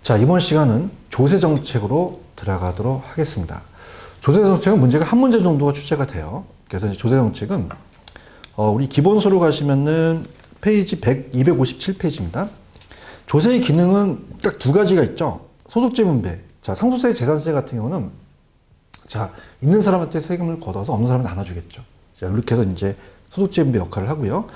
자, 이번 시간은 조세 정책으로 들어가도록 하겠습니다. 조세 정책은 문제가 한 문제 정도가 출제가 돼요. 그래서 이제 조세 정책은 우리 기본서로 가시면은 페이지 257페이지입니다. 조세의 기능은 딱 두 가지가 있죠. 소득세 분배. 자, 상속세, 재산세 같은 경우는 자, 있는 사람한테 세금을 걷어서 없는 사람은 나눠주겠죠. 자, 이렇게 해서 이제 소득세 분배 역할을 하고요.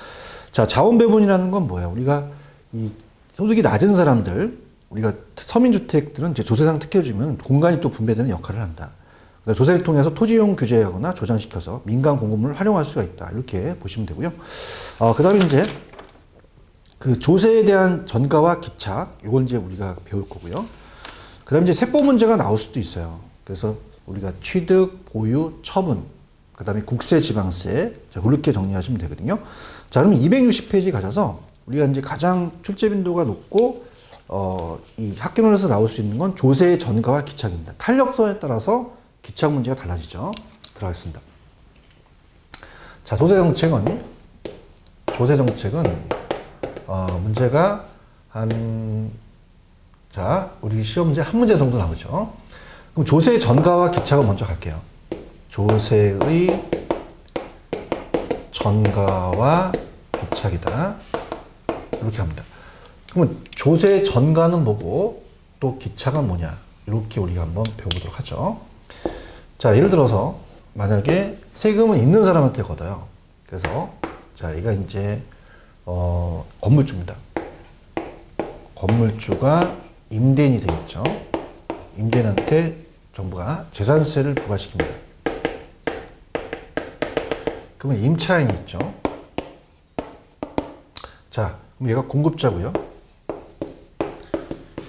자, 자원 배분이라는 건 뭐예요? 우리가 이 소득이 낮은 사람들, 우리가 서민주택들은 이제 조세상 특혜를 주면 공간이 또 분배되는 역할을 한다. 조세를 통해서 토지용 규제하거나 조장시켜서 민간 공급물을 활용할 수가 있다. 이렇게 보시면 되고요. 그 다음에 이제 그 조세에 대한 전가와 기착, 이건 이제 우리가 배울 거고요. 그 다음에 이제 세법 문제가 나올 수도 있어요. 그래서 우리가 취득, 보유, 처분, 그 다음에 국세, 지방세, 자, 그렇게 정리하시면 되거든요. 자, 그러면 260페이지 가셔서 우리가 이제 가장 출제 빈도가 높고, 이 학교론에서 나올 수 있는 건 조세의 전가와 기착입니다. 탄력성에 따라서 기착 문제가 달라지죠. 들어가겠습니다. 자, 조세 정책은 문제가 자, 우리 시험 문제 한 문제 정도 나오죠. 그럼 조세의 전가와 기착을 먼저 갈게요. 조세의 전가와 기착이다. 이렇게 합니다. 그러면 조세 전가는 뭐고 또 기착은 뭐냐? 이렇게 우리가 한번 배워보도록 하죠. 자, 예를 들어서 만약에 세금은 있는 사람한테 걷어요. 그래서 자, 얘가 이제 건물주입니다. 건물주가 임대인이 되겠죠. 임대인한테 정부가 재산세를 부과시킵니다. 그러면 임차인이 있죠. 자, 그럼 얘가 공급자고요.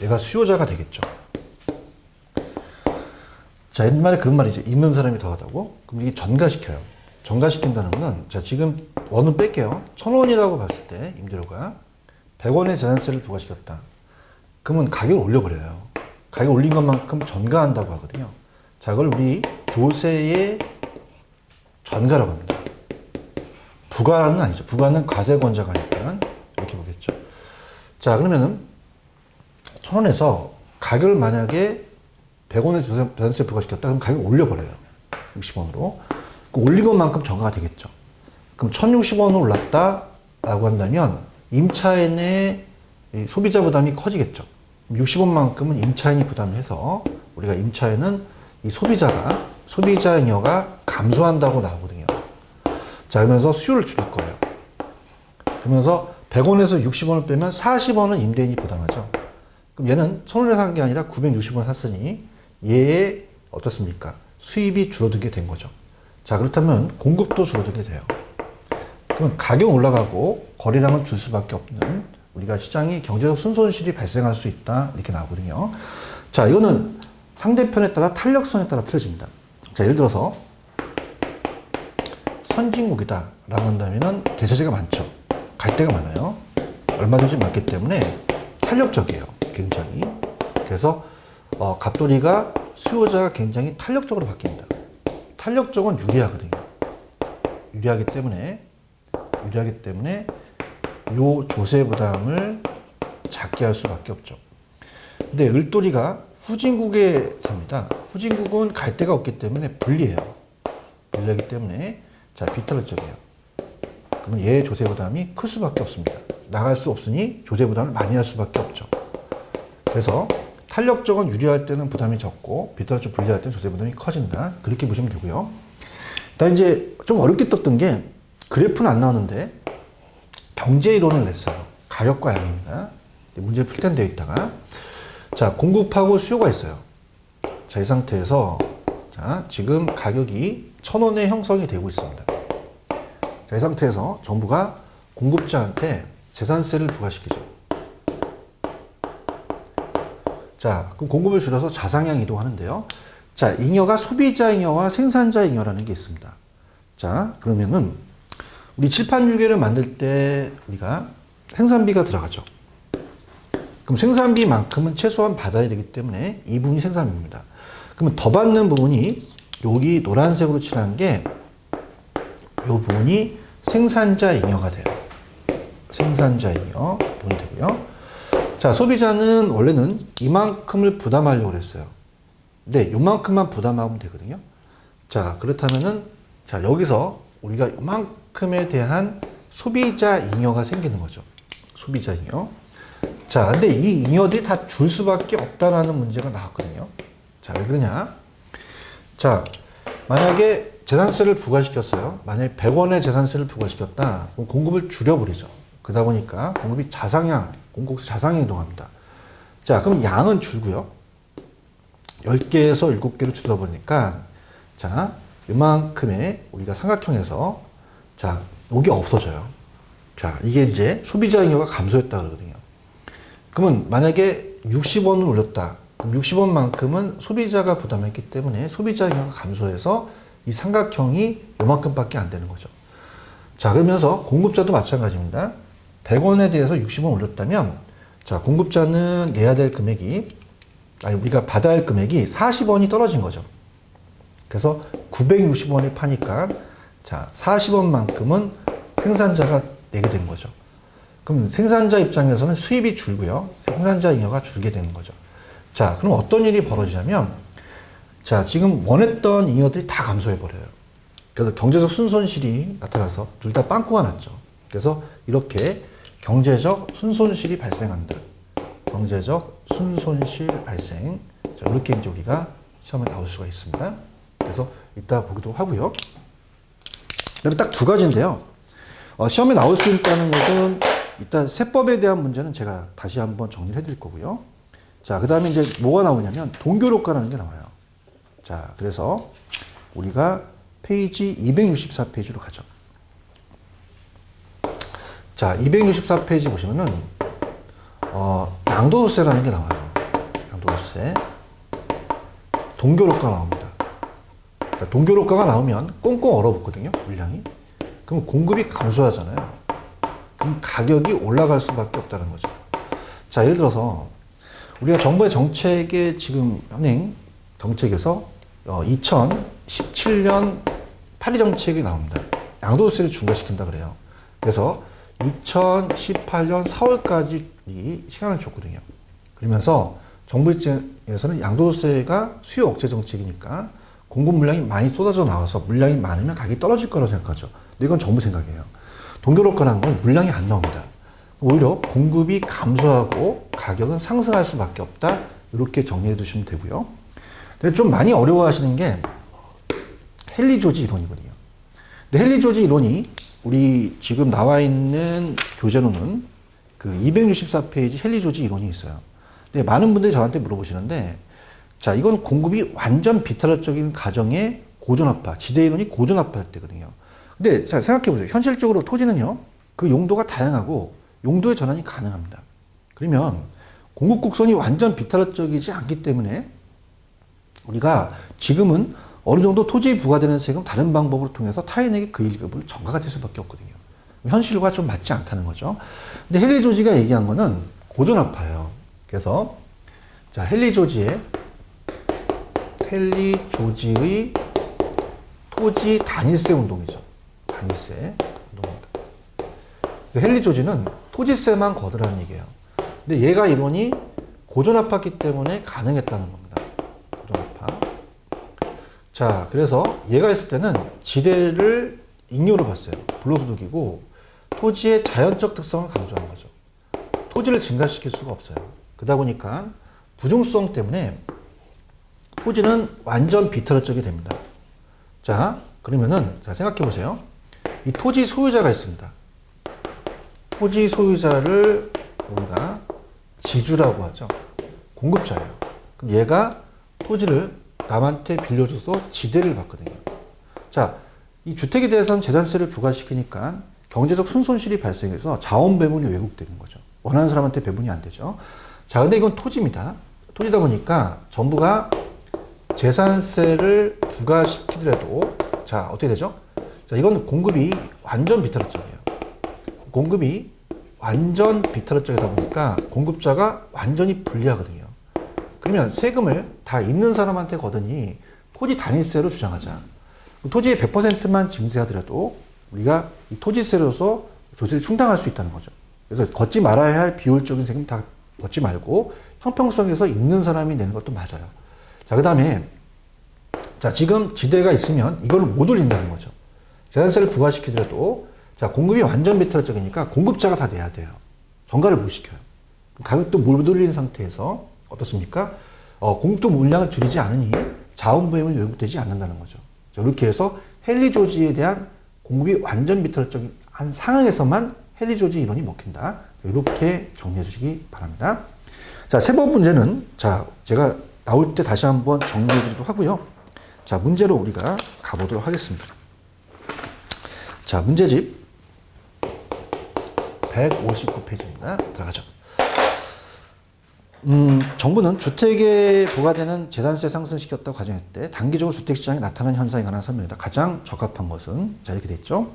얘가 수요자가 되겠죠. 자, 옛말에 그런 말이죠. 있는 사람이 더하다고. 그럼 이게 전가시켜요. 전가시킨다는 거는, 자, 지금 원은 뺄게요. 1,000원이라고 봤을 때 임대료가 100원의 재산세를 부과시켰다. 그러면 가격을 올려버려요. 가격 올린 것만큼 전가한다고 하거든요. 자, 그걸 우리 조세의 전가라고 합니다. 부가는 아니죠. 부가는 과세권자가니까 이렇게 보겠죠. 자, 그러면은 1,000원에서 가격을 만약에 100원의 재산세 부과시켰다. 그럼 가격을 올려버려요. 60원으로. 올린 것만큼 전가가 되겠죠. 그럼 1,060원으로 올랐다라고 한다면 임차인의 소비자 부담이 커지겠죠. 60원만큼은 임차인이 부담해서 우리가 임차인은 이 소비자 잉여가 감소한다고 나오거든요. 자, 그러면서 수요를 줄일 거예요. 그러면서 100원에서 60원을 빼면 40원은 임대인이 부담하죠. 그럼 얘는 1,000원에 산 게 아니라 960원 샀으니 얘의 어떻습니까? 수입이 줄어들게 된 거죠. 자, 그렇다면 공급도 줄어들게 돼요. 그럼 가격 올라가고 거래량은 줄 수밖에 없는 우리가 시장이 경제적 순손실이 발생할 수 있다. 이렇게 나오거든요. 자, 이거는 상대편에 따라 탄력성에 따라 틀어집니다. 자, 예를 들어서 선진국이다 라고 한다면 대체재가 많죠. 갈 데가 많아요. 얼마든지 많기 때문에 탄력적이에요. 굉장히. 그래서 갑돌이가 수요자가 굉장히 탄력적으로 바뀝니다. 탄력적은 유리하거든요. 유리하기 때문에 요 조세 부담을 작게 할 수밖에 없죠. 근데 을돌이가 후진국에 삽니다. 후진국은 갈 데가 없기 때문에 불리해요. 불리하기 때문에 자, 비탄력적이에요. 그러면 얘의 조세 부담이 클 수밖에 없습니다. 나갈 수 없으니 조세 부담을 많이 할 수밖에 없죠. 그래서 탄력적은 유리할 때는 부담이 적고 비탄력적 불리할 때는 조세 부담이 커진다. 그렇게 보시면 되고요. 일단 이제 좀 어렵게 떴던 게 그래프는 안 나오는데 경제 이론을 냈어요. 가격과 양입니다. 문제를 풀 텐데 있다가 자, 공급하고 수요가 있어요. 자, 이 상태에서 자, 지금 가격이 1,000원에 형성이 되고 있습니다. 자, 이 상태에서 정부가 공급자한테 재산세를 부과시키죠. 자, 그럼 공급을 줄여서 자상향 이동하는데요. 자, 잉여가 소비자 잉여와 생산자 잉여라는 게 있습니다. 자, 그러면은 우리 칠판 유계를 만들 때 우리가 생산비가 들어가죠. 그럼 생산비만큼은 최소한 받아야 되기 때문에 이 부분이 생산비입니다. 그러면 더 받는 부분이 여기 노란색으로 칠한 게 이 부분이 생산자 잉여가 돼요. 생산자 잉여 부분이 되고요. 자, 소비자는 원래는 이만큼을 부담하려고 그랬어요. 근데 요만큼만 부담하면 되거든요. 자, 그렇다면은, 자, 여기서 우리가 요만큼에 대한 소비자 잉여가 생기는 거죠. 소비자 잉여. 자, 근데 이 잉여들이 다 줄 수밖에 없다라는 문제가 나왔거든요. 자, 왜 그러냐? 자, 만약에 재산세를 부과시켰어요. 만약에 100원의 재산세를 부과시켰다. 그럼 공급을 줄여버리죠. 그러다 보니까 공급이 자상향, 공급수 자상향 이동합니다. 자, 그럼 양은 줄고요. 10개에서 7개로 줄다 보니까, 자, 이만큼의 우리가 삼각형에서, 자, 이게 없어져요. 자, 이게 이제 소비자 잉여가 감소했다 그러거든요. 그러면 만약에 60원을 올렸다. 그럼 60원만큼은 소비자가 부담했기 때문에 소비자 잉여가 감소해서 이 삼각형이 요만큼밖에 안 되는 거죠. 자, 그러면서 공급자도 마찬가지입니다. 100원에 대해서 60원 올렸다면, 자, 공급자는 내야 될 금액이, 아니, 우리가 받아야 할 금액이 40원이 떨어진 거죠. 그래서 960원에 파니까, 자, 40원만큼은 생산자가 내게 되는 거죠. 그럼 생산자 입장에서는 수입이 줄고요. 생산자 잉여가 줄게 되는 거죠. 자, 그럼 어떤 일이 벌어지냐면, 자, 지금 원했던 잉여들이 다 감소해버려요. 그래서 경제적 순손실이 나타나서 둘 다 빵꾸가 났죠. 그래서 이렇게 경제적 순손실이 발생한다. 경제적 순손실 발생. 자, 이렇게 이제 우리가 시험에 나올 수가 있습니다. 그래서 이따 보기도 하고요. 딱 두 가지인데요. 시험에 나올 수 있다는 것은 이따 세법에 대한 문제는 제가 다시 한번 정리를 해드릴 거고요. 자, 그 다음에 이제 뭐가 나오냐면 동교효과라는 게 나와요. 자, 그래서 우리가 페이지 264페이지로 가죠. 자, 264페이지 보시면은, 양도소세라는 게 나와요. 양도소세. 동교효과 나옵니다. 그러니까 동교효과가 나오면 꽁꽁 얼어붙거든요, 물량이. 그럼 공급이 감소하잖아요. 그럼 가격이 올라갈 수밖에 없다는 거죠. 자, 예를 들어서 우리가 정부의 정책에 지금 현행 정책에서 2017년 8.2 정책이 나옵니다. 양도세를 중과시킨다 그래요. 그래서 2018년 4월까지 시간을 줬거든요. 그러면서 정부 입장에서는 양도세가 수요 억제 정책이니까 공급 물량이 많이 쏟아져 나와서 물량이 많으면 가격이 떨어질 거라고 생각하죠. 근데 이건 정부 생각이에요. 동교롭거라는 건 물량이 안 나옵니다. 오히려 공급이 감소하고 가격은 상승할 수밖에 없다. 이렇게 정리해 두시면 되고요. 근데 좀 많이 어려워하시는 게 헨리 조지 이론이거든요. 근데 헨리 조지 이론이 우리 지금 나와 있는 교재로는 그 264페이지 헨리 조지 이론이 있어요. 근데 많은 분들이 저한테 물어보시는데, 자, 이건 공급이 완전 비탈적인 가정의 고전압화, 지대 이론이 고전압화할 때거든요. 근데 자, 생각해 보세요. 현실적으로 토지는요, 그 용도가 다양하고 용도의 전환이 가능합니다. 그러면 공급 곡선이 완전 비탈적이지 않기 때문에 우리가 지금은 어느 정도 토지에 부과되는 세금 다른 방법을 통해서 타인에게 그 일급을 전가가 될 수밖에 없거든요. 현실과 좀 맞지 않다는 거죠. 근데 헨리 조지가 얘기한 거는 고전압화예요. 그래서 자, 헨리 조지의 토지 단위세 운동이죠. 단위세 운동입니다. 헨리 조지는 토지세만 거두라는 얘기예요. 근데 얘가 이론이 고전압화기 때문에 가능했다는 겁니다. 고전압화. 자, 그래서 얘가 했을 때는 지대를 잉여로 봤어요. 불로소득이고 토지의 자연적 특성을 강조한 거죠. 토지를 증가시킬 수가 없어요. 그러다 보니까 부중성 때문에 토지는 완전 비탈적이 됩니다. 자, 그러면은 자, 생각해 보세요. 이 토지 소유자가 있습니다. 토지 소유자를 우리가 지주라고 하죠. 공급자예요. 그럼 얘가 토지를 남한테 빌려줘서 지대를 받거든요. 자, 이 주택에 대해서는 재산세를 부과시키니까 경제적 순손실이 발생해서 자원 배분이 왜곡되는 거죠. 원하는 사람한테 배분이 안 되죠. 자, 근데 이건 토지입니다. 토지다 보니까 정부가 재산세를 부과시키더라도 자, 어떻게 되죠? 자, 이건 공급이 완전 비탈적이에요. 공급이 완전 비탈적이다 보니까 공급자가 완전히 불리하거든요. 그러면 세금을 다 있는 사람한테 거두니 토지 단위세로 주장하자. 토지의 100%만 증세하더라도 우리가 이 토지세로서 조세를 충당할 수 있다는 거죠. 그래서 걷지 말아야 할 비효율적인 세금 다 걷지 말고 형평성에서 있는 사람이 내는 것도 맞아요. 자, 그 다음에 자, 지금 지대가 있으면 이걸 못 올린다는 거죠. 재산세를 부과시키더라도 자, 공급이 완전 비탈적이니까 공급자가 다 내야 돼요. 전가를 못 시켜요. 가격도 못 올린 상태에서 어떻습니까? 공급도 물량을 줄이지 않으니 자원부담이 요구되지 않는다는 거죠. 자, 이렇게 해서 헨리 조지에 대한 공급이 완전 비탈적인 한 상황에서만 헨리 조지 이론이 먹힌다. 이렇게 정리해 주시기 바랍니다. 자, 세 번 문제는 자, 제가 나올 때 다시 한번 정리해 드리도록 하고요. 자, 문제로 우리가 가보도록 하겠습니다. 자, 문제집 159페이지입니다. 들어가죠. 정부는 주택에 부과되는 재산세 상승시켰다고 가정할 때 단기적으로 주택시장에 나타나는 현상에 관한 설명이다. 가장 적합한 것은 자, 이렇게 돼 있죠.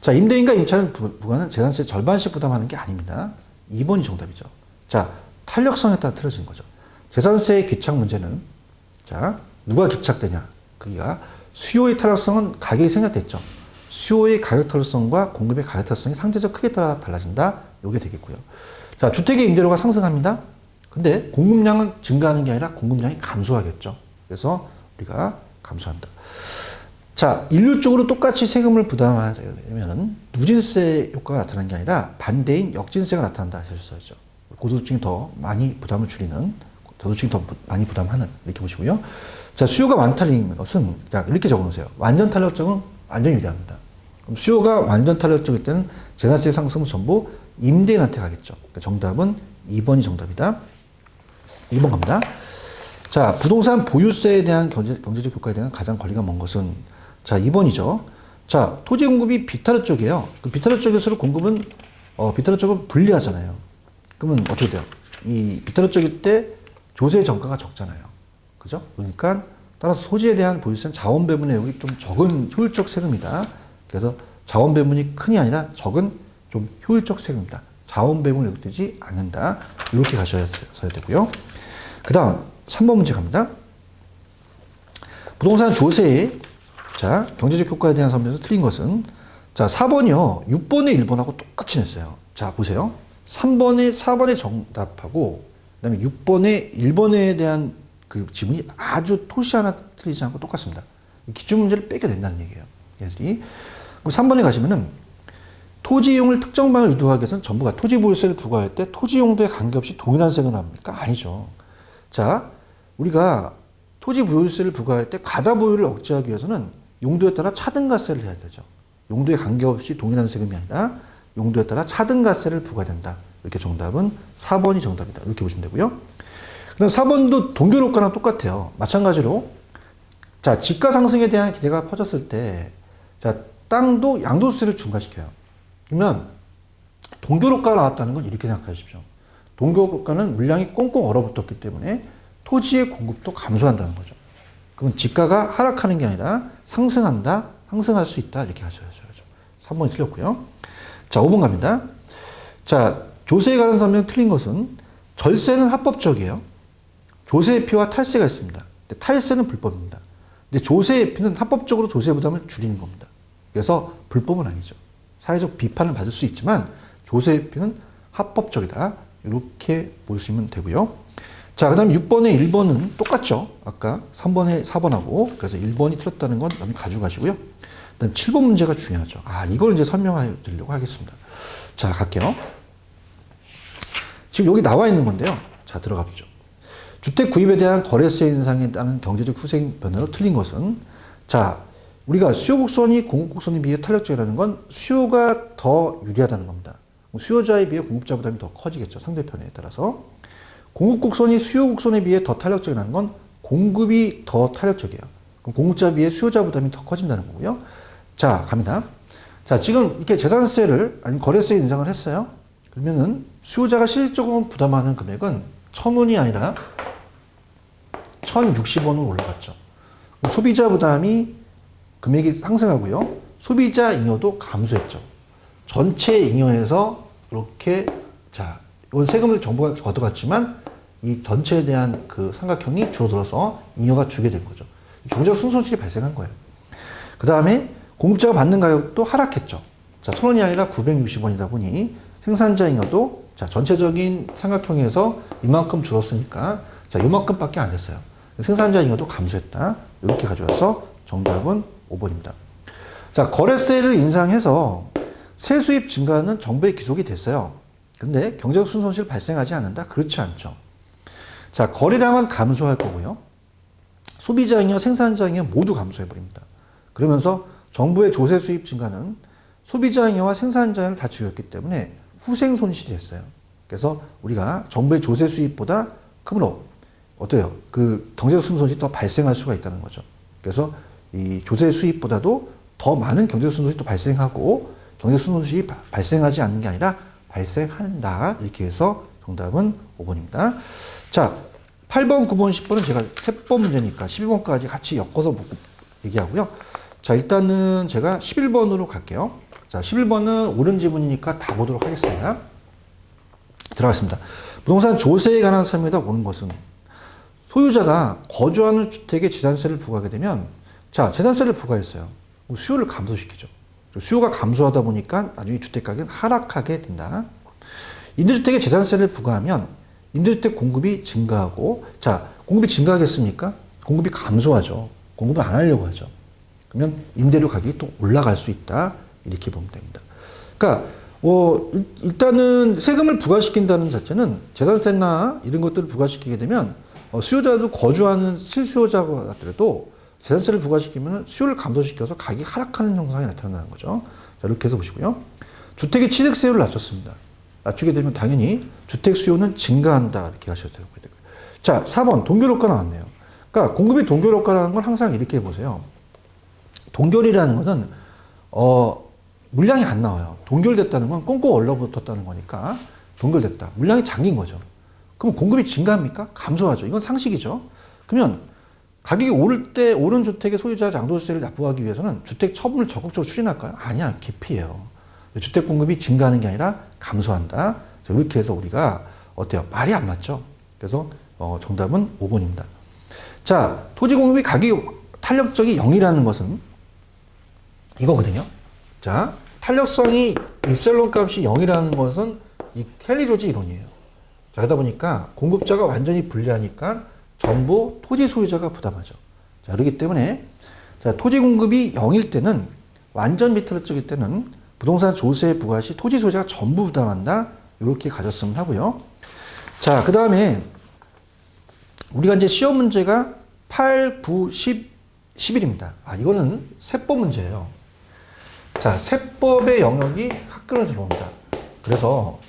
자, 임대인과 임차인 부과는 재산세 절반씩 부담하는 게 아닙니다. 2번이 정답이죠. 자, 탄력성에 따라 틀어지는 거죠. 재산세의 귀착 문제는 자, 누가 귀착되냐? 그게 수요의 탄력성은 가격이 생략됐죠. 수요의 가격 탄력성과 공급의 가격 탄력성이 상대적 크게 따라 달라진다. 이게 되겠고요. 자, 주택의 임대료가 상승합니다. 근데 공급량은 증가하는 게 아니라 공급량이 감소하겠죠. 그래서 우리가 감소한다. 자, 일률적으로 똑같이 세금을 부담하려면 누진세 효과가 나타나는 게 아니라 반대인 역진세가 나타난다 하셨었죠. 고소득층이 더 많이 부담을 줄이는, 저소득층이 더 많이 부담하는 이렇게 보시고요. 자, 수요가 많다는 것은 자, 이렇게 적어놓으세요. 완전 탄력적은 완전 유리합니다. 그럼 수요가 완전 탄력적일 때는 재산세 상승은 전부 임대인한테 가겠죠. 그러니까 정답은 2번이 정답이다. 2번 갑니다. 자, 부동산 보유세에 대한 경제적 효과에 대한 가장 거리가 먼 것은 자, 2번이죠. 자, 토지 공급이 비타르 쪽이에요. 그 비타르 쪽에서 공급은 비타르 쪽은 불리하잖아요. 그러면 어떻게 돼요? 이 비타르 쪽일 때 조세 정가가 적잖아요. 그죠? 그러니까 따라서 토지에 대한 보유세는 자원 배분의 여기 좀 적은 효율적 세금이다. 그래서 자원 배분이 큰이 아니라 적은 좀 효율적 세금이다. 자원 배분이 요구되지 않는다. 이렇게 가셔야 되고요. 그 다음 3번 문제 갑니다. 부동산 조세의 자, 경제적 효과에 대한 설명에서 틀린 것은 자, 4번이요. 6번의 1번하고 똑같이 냈어요. 자, 보세요. 3번의 4번의 정답하고 그다음에 6번의 1번에 대한 그 지문이 아주 토시 하나 틀리지 않고 똑같습니다. 기출 문제를 빼게 된다는 얘기예요. 얘들이. 그럼 3번에 가시면은 토지 이용을 특정 방을 유도하기 위해서는 정부가 토지 보유세를 부과할 때 토지 용도에 관계없이 동일한 세금을 합니까? 아니죠. 자, 우리가 토지 보유세를 부과할 때 과다 보유를 억제하기 위해서는 용도에 따라 차등가세를 해야 되죠. 용도에 관계없이 동일한 세금이 아니라 용도에 따라 차등가세를 부과된다. 이렇게 정답은 4번이 정답이다. 이렇게 보시면 되고요. 그 다음 4번도 동결효과랑 똑같아요. 마찬가지로 자, 집가 상승에 대한 기대가 퍼졌을 때 자, 땅도 양도세를 중과시켜요. 그러면 동결효과가 나왔다는 건 이렇게 생각하십시오. 동결효과는 물량이 꽁꽁 얼어붙었기 때문에 토지의 공급도 감소한다는 거죠. 그럼 집가가 하락하는 게 아니라 상승한다, 상승할 수 있다 이렇게 하셔야죠. 3번이 틀렸고요. 자, 5번 갑니다. 자, 조세에 관한 설명 틀린 것은 절세는 합법적이에요. 조세회피와 탈세가 있습니다. 근데 탈세는 불법입니다. 근데 조세회피는 합법적으로 조세 부담을 줄이는 겁니다. 그래서 불법은 아니죠. 사회적 비판을 받을 수 있지만 조세회피는 합법적이다. 이렇게 보시면 되고요. 자, 그 다음 6번에 1번은 똑같죠. 아까 3번에 4번하고. 그래서 1번이 틀렸다는 건 여러분 가져가시고요. 그 다음 7번 문제가 중요하죠. 이걸 이제 설명해 드리려고 하겠습니다. 자, 갈게요. 지금 여기 나와 있는 건데요. 자, 들어가보죠. 주택 구입에 대한 거래세 인상에 따른 경제적 후생 변화로 틀린 것은 자, 우리가 수요 곡선이 공급 곡선에 비해 탄력적이라는 건 수요가 더 유리하다는 겁니다. 수요자에 비해 공급자 부담이 더 커지겠죠. 상대편에 따라서. 공급 곡선이 수요 곡선에 비해 더 탄력적이라는 건 공급이 더 탄력적이에요. 그럼 공급자에 비해 수요자 부담이 더 커진다는 거고요. 자, 갑니다. 자, 지금 이렇게 재산세를 아니 거래세 인상을 했어요. 그러면은 수요자가 실질적으로 부담하는 금액은 1,000원이 아니라 1,060원으로 올라갔죠. 소비자 부담이 금액이 상승하고요. 소비자 잉여도 감소했죠. 전체 잉여에서 이렇게 자, 이건 세금을 정부가 걷어갔지만 이 전체에 대한 그 삼각형이 줄어들어서 잉여가 주게 된 거죠. 경제적 순손실이 발생한 거예요. 그 다음에 공급자가 받는 가격도 하락했죠. 자, 1,000원이 아니라 960원이다 보니 생산자 잉여도 자, 전체적인 삼각형에서 이만큼 줄었으니까 자, 이만큼밖에 안 됐어요. 생산자 잉여도 감소했다. 이렇게 가져와서 정답은 5번입니다. 자, 거래세를 인상해서 세수입 증가는 정부의 기속이 됐어요. 근데 경제적 순손실 발생하지 않는다? 그렇지 않죠. 자, 거래량은 감소할 거고요. 소비자 잉여, 생산자 잉여 모두 감소해버립니다. 그러면서 정부의 조세 수입 증가는 소비자 잉여와 생산자 잉여를 다 줄였기 때문에 후생 손실이 됐어요. 그래서 우리가 정부의 조세 수입보다 크므로 어때요? 그 경제적 순손실이 더 발생할 수가 있다는 거죠. 그래서 이 조세 수입보다도 더 많은 경제적 순손실이 또 발생하고 경제적 순손실이 발생하지 않는 게 아니라 발생한다. 이렇게 해서 정답은 5번입니다. 자, 8번, 9번, 10번은 제가 3번 문제니까 11번까지 같이 엮어서 얘기하고요. 자, 일단은 제가 11번으로 갈게요. 자, 11번은 옳은 지문이니까 다 보도록 하겠습니다. 들어가겠습니다. 부동산 조세에 관한 설명에다 오는 것은 소유자가 거주하는 주택에 재산세를 부과하게 되면 자, 재산세를 부과했어요. 수요를 감소시키죠. 수요가 감소하다 보니까 나중에 주택 가격은 하락하게 된다. 임대주택에 재산세를 부과하면 임대주택 공급이 증가하고 자, 공급이 증가하겠습니까? 공급이 감소하죠. 공급을 안 하려고 하죠. 그러면 임대료 가격이 또 올라갈 수 있다. 이렇게 보면 됩니다. 그러니까 일단은 세금을 부과시킨다는 자체는 재산세나 이런 것들을 부과시키게 되면 수요자도 거주하는 실수요자가 하더라도 재산세를 부과시키면 수요를 감소시켜서 가격이 하락하는 현상이 나타나는 거죠. 자, 이렇게 해서 보시고요. 주택의 취득세율을 낮췄습니다. 낮추게 되면 당연히 주택 수요는 증가한다. 이렇게 하셔도 되고요. 자, 4번 동결효과 나왔네요. 그러니까 공급이 동결효과라는 건 항상 이렇게 보세요. 동결이라는 것은 물량이 안 나와요. 동결됐다는 건 꽁꽁 얼러붙었다는 거니까 동결됐다. 물량이 잠긴 거죠. 그럼 공급이 증가합니까? 감소하죠. 이건 상식이죠. 그러면 가격이 오를 때 오른 주택의 소유자 양도세를 납부하기 위해서는 주택 처분을 적극적으로 추진할까요? 아니야. 기피해요. 주택 공급이 증가하는 게 아니라 감소한다. 이렇게 해서 우리가 어때요? 말이 안 맞죠? 그래서 정답은 5번입니다. 자, 토지 공급이 가격이 탄력적이 0이라는 것은 이거거든요. 자, 탄력성이 입셀론 값이 0이라는 것은 이 켈리-조지 이론이에요. 자, 그러다 보니까 공급자가 완전히 불리하니까 전부 토지 소유자가 부담하죠. 자, 그렇기 때문에 자, 토지 공급이 0일 때는 완전 비틀어질 때는 부동산 조세 부과 시 토지 소유자가 전부 부담한다. 이렇게 가졌으면 하고요. 자, 그 다음에 우리가 이제 시험 문제가 8, 9, 10, 11입니다. 아, 이거는 세법 문제예요. 자, 세법의 영역이 학교로 들어옵니다. 그래서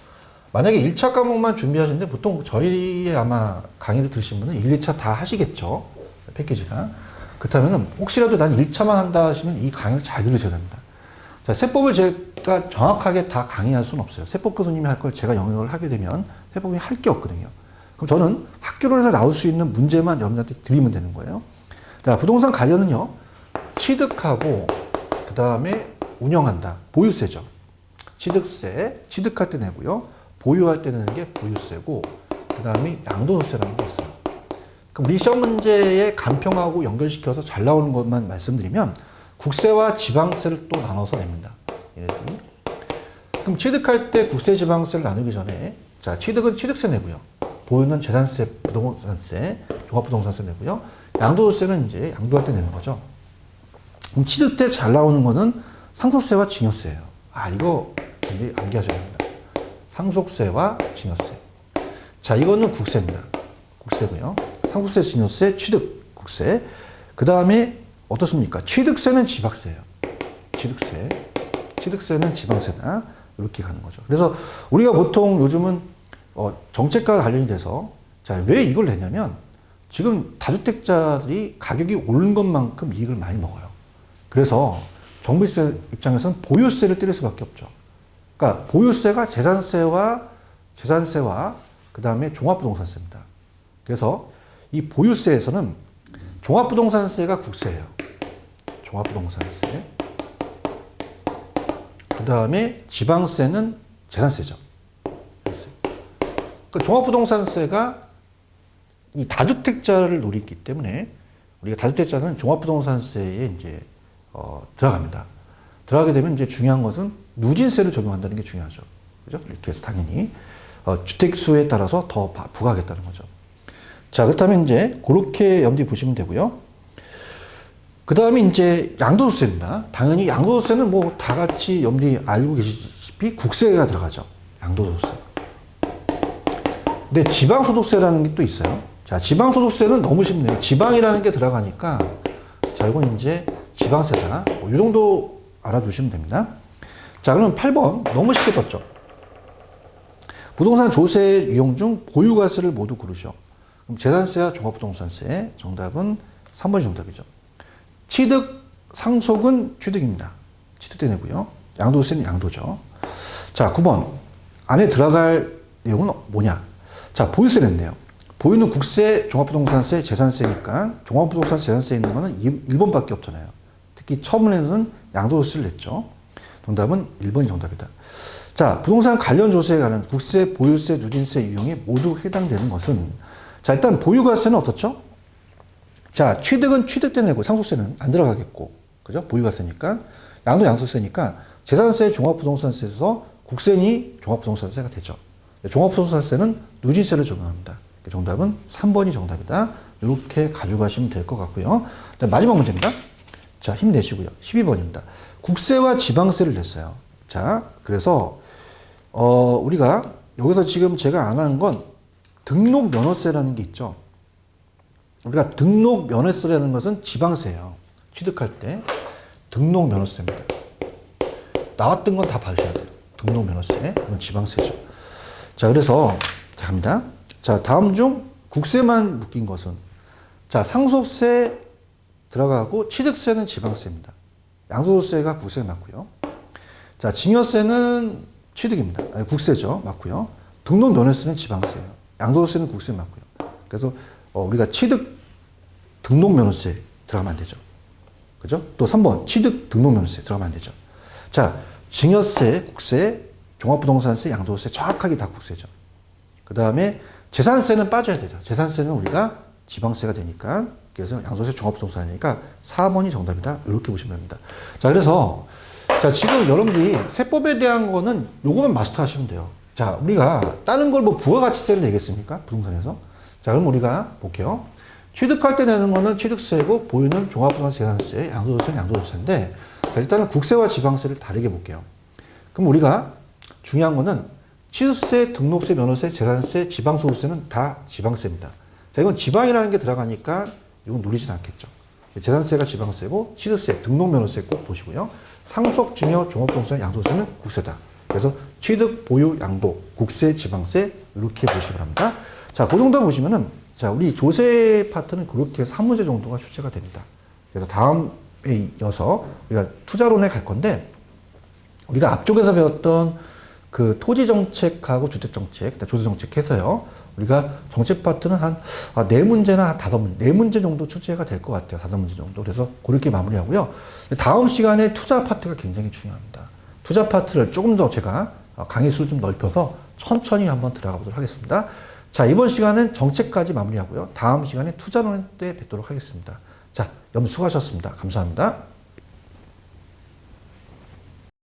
만약에 1차 과목만 준비하시는데 보통 저희 아마 강의를 들으신 분은 1, 2차 다 하시겠죠. 패키지가. 그렇다면 혹시라도 난 1차만 한다 하시면 이 강의를 잘 들으셔야 됩니다. 자, 세법을 제가 정확하게 다 강의할 수는 없어요. 세법 교수님이 할 걸 제가 영역을 하게 되면 세법이 할 게 없거든요. 그럼 저는 학교로서 나올 수 있는 문제만 여러분한테 드리면 되는 거예요. 자, 부동산 관련은요, 취득하고, 그 다음에 운영한다. 보유세죠. 취득세, 취득할 때 내고요. 보유할 때 내는 게 보유세고, 그 다음에 양도세라는 게 있어요. 그럼 우리 시험 문제에 간평하고 연결시켜서 잘 나오는 것만 말씀드리면, 국세와 지방세를 또 나눠서 냅니다. 얘네들이. 그럼 취득할 때 국세, 지방세를 나누기 전에, 자, 취득은 취득세 내고요. 보유는 재산세, 부동산세, 종합부동산세 내고요. 양도세는 이제 양도할 때 내는 거죠. 그럼 취득 때 잘 나오는 거는 상속세와 증여세예요. 아, 이거 굉장히 암기하셔야 됩니다. 상속세와 증여세. 자, 이거는 국세입니다. 국세고요. 상속세, 증여세, 취득, 국세. 그 다음에 어떻습니까? 취득세는 지방세예요. 취득세. 취득세는 지방세다. 이렇게 가는 거죠. 그래서 우리가 보통 요즘은 정책과 관련이 돼서 자, 왜 이걸 내냐면 지금 다주택자들이 가격이 오른 것만큼 이익을 많이 먹어요. 그래서 정부 입장에서는 보유세를 때릴 수밖에 없죠. 그러니까 보유세가 재산세와 그 다음에 종합부동산세입니다. 그래서 이 보유세에서는 종합부동산세가 국세예요. 종합부동산세. 그 다음에 지방세는 재산세죠. 그러니까 종합부동산세가 이 다주택자를 노리기 때문에 우리가 다주택자는 종합부동산세에 이제 들어갑니다. 들어가게 되면 이제 중요한 것은 누진세를 적용한다는 게 중요하죠. 그죠? 이렇게 해서 당연히 주택 수에 따라서 더 부과하겠다는 거죠. 자, 그렇다면 이제 그렇게 염두에 보시면 되고요. 그 다음에 이제 양도소득세입니다. 당연히 양도소득세는 뭐 다 같이 염두에 알고 계시다시피 국세가 들어가죠. 양도소득세. 근데 지방소득세라는 게 또 있어요. 자, 지방소득세는 너무 쉽네요. 지방이라는 게 들어가니까, 자, 이건 이제 지방세다. 뭐 이 정도 알아두시면 됩니다. 자, 그럼 8번. 너무 쉽게 떴죠. 부동산 조세 유형 중 보유과세를 모두 고르죠. 그럼 재산세와 종합부동산세. 정답은 3번이 정답이죠. 취득, 상속은 취득입니다. 취득되고요. 양도세는 양도죠. 자, 9번. 안에 들어갈 내용은 뭐냐? 자, 보유세 냈네요. 보유는 국세, 종합부동산세, 재산세니까 종합부동산 재산세 있는 거는 1번밖에 없잖아요. 특히 처음에는 양도세를 냈죠. 정답은 1번이 정답이다. 자, 부동산 관련 조세에 관한 국세, 보유세, 누진세 유형에 모두 해당되는 것은, 자, 일단 보유과세는 어떻죠? 자, 취득은 취득 때 내고 상속세는 안 들어가겠고, 그죠? 보유과세니까. 양도세니까 재산세, 종합부동산세에서 국세니 종합부동산세가 되죠. 종합부동산세는 누진세를 적용합니다. 정답은 3번이 정답이다. 이렇게 가져가시면 될 것 같고요. 마지막 문제입니다. 자, 힘내시고요. 12번입니다. 국세와 지방세를 냈어요. 자, 그래서 우리가 여기서 지금 제가 안 한 건 등록 면허세라는 게 있죠. 우리가 등록 면허세라는 것은 지방세예요. 취득할 때 등록 면허세입니다. 나왔던 건 다 봐주셔야 돼요. 등록 면허세, 이건 지방세죠. 자, 그래서 자, 갑니다. 자, 다음 중 국세만 묶인 것은, 자, 상속세 들어가고 취득세는 지방세입니다. 양도세가 국세에 맞고요. 자, 증여세는 취득입니다. 아니, 국세죠. 맞고요. 등록 면허세는 지방세예요. 양도세는 국세에 맞고요. 그래서 우리가 취득 등록 면허세 들어가면 안 되죠. 그죠? 또 3번 취득 등록 면허세 들어가면 안 되죠. 자, 증여세, 국세, 종합부동산세, 양도세 정확하게 다 국세죠. 그 다음에 재산세는 빠져야 되죠. 재산세는 우리가 지방세가 되니까, 그래서 양도세, 종합부동산이니까 4번이 정답이다. 이렇게 보시면 됩니다. 자, 그래서 자, 지금 여러분들이 세법에 대한 거는 요거만 마스터 하시면 돼요. 자, 우리가 다른 걸 뭐 부가가치세를 내겠습니까? 부동산에서. 자, 그럼 우리가 볼게요. 취득할 때 내는 거는 취득세고, 보유는 종합부동산 재산세, 양도세는 양도세인데, 자, 일단은 국세와 지방세를 다르게 볼게요. 그럼 우리가 중요한 거는 취득세, 등록세, 면허세, 재산세, 지방소득세는 다 지방세입니다. 자, 이건 지방이라는 게 들어가니까 이건 누리진 않겠죠. 재산세가 지방세고, 취득세, 등록, 면허세 꼭 보시고요. 상속, 증여, 종합부동산, 양도세는 국세다. 그래서 취득, 보유, 양도, 국세, 지방세 이렇게 보시기 바랍니다. 자, 그 정도 보시면은, 자, 우리 조세 파트는 그렇게 해서 한 문제 정도가 출제가 됩니다. 그래서 다음에 이어서 우리가 투자론에 갈 건데, 우리가 앞쪽에서 배웠던 그 토지 정책하고 주택 정책, 조세 정책 해서요. 우리가 정책 파트는 한 4문제나 5문제, 4문제 정도 출제가 될 것 같아요. 5문제 정도. 그래서 그렇게 마무리하고요. 다음 시간에 투자 파트가 굉장히 중요합니다. 투자 파트를 조금 더 제가 강의 수를 좀 넓혀서 천천히 한번 들어가 보도록 하겠습니다. 자, 이번 시간은 정책까지 마무리하고요. 다음 시간에 투자론 때 뵙도록 하겠습니다. 자, 여러분 수고하셨습니다. 감사합니다.